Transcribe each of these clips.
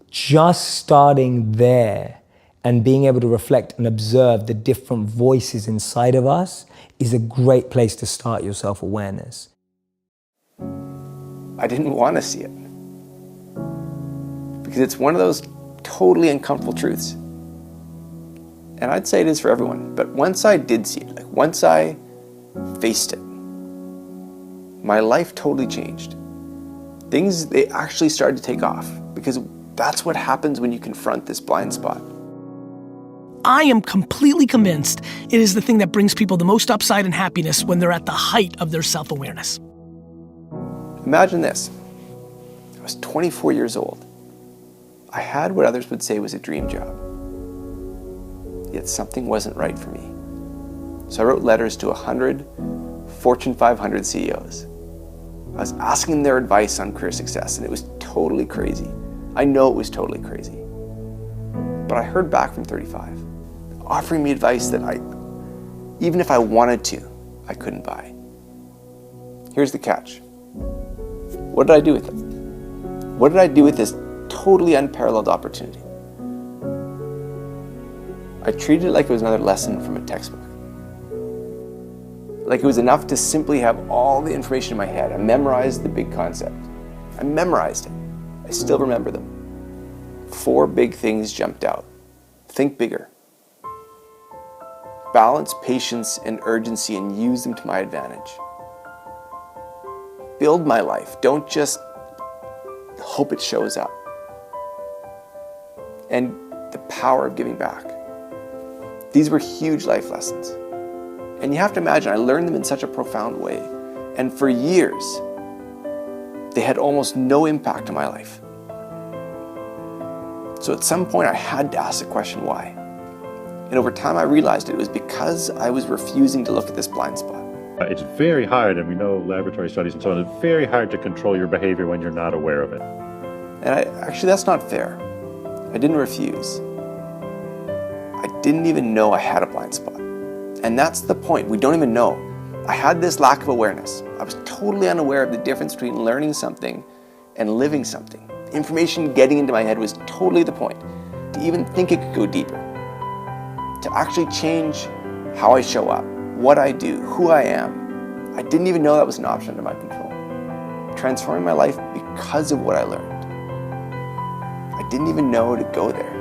Just starting there and being able to reflect and observe the different voices inside of us is a great place to start your self-awareness. I didn't want to see it because it's one of those totally uncomfortable truths. And I'd say it is for everyone, but once I did see it, like once I faced it, my life totally changed. Things, they actually started to take off because that's what happens when you confront this blind spot. I am completely convinced it is the thing that brings people the most upside and happiness when they're at the height of their self-awareness. Imagine this. I was 24 years old. I had what others would say was a dream job. Yet something wasn't right for me. So I wrote letters to 100 Fortune 500 CEOs. I was asking their advice on career success, and it was totally crazy. I know it was totally crazy. But I heard back from 35, offering me advice that even if I wanted to, I couldn't buy. Here's the catch. What did I do with it? What did I do with this totally unparalleled opportunity? I treated it like it was another lesson from a textbook. Like it was enough to simply have all the information in my head. I memorized the big concept. I memorized it. I still remember them. 4 big things jumped out. Think bigger. Balance patience and urgency and use them to my advantage. Build my life. Don't just hope it shows up. And the power of giving back. These were huge life lessons. And you have to imagine, I learned them in such a profound way. And for years, they had almost no impact on my life. So at some point, I had to ask the question, why? And over time, I realized it was because I was refusing to look at this blind spot. It's very hard, and we know laboratory studies and so on, it's very hard to control your behavior when you're not aware of it. And actually, that's not fair. I didn't refuse. I didn't even know I had a blind spot. And that's the point. We don't even know. I had this lack of awareness. I was totally unaware of the difference between learning something and living something. Information getting into my head was totally the point. To even think it could go deeper. To actually change how I show up, what I do, who I am. I didn't even know that was an option under my control. Transforming my life because of what I learned. I didn't even know to go there.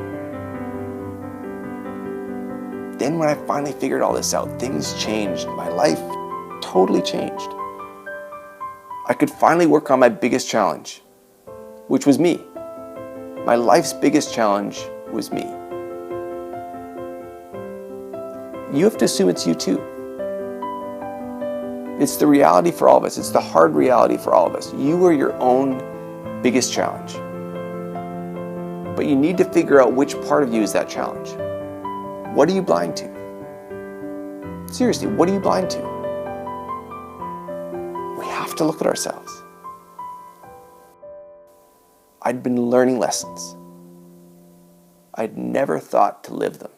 Then when I finally figured all this out, things changed. My life totally changed. I could finally work on my biggest challenge, which was me. My life's biggest challenge was me. You have to assume it's you too. It's the reality for all of us. It's the hard reality for all of us. You are your own biggest challenge. But you need to figure out which part of you is that challenge. What are you blind to? Seriously, what are you blind to? We have to look at ourselves. I'd been learning lessons. I'd never thought to live them.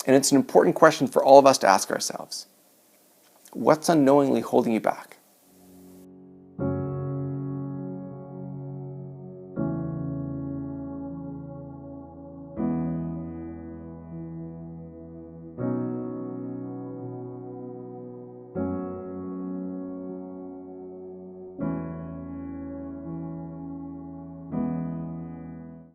And it's an important question for all of us to ask ourselves. What's unknowingly holding you back?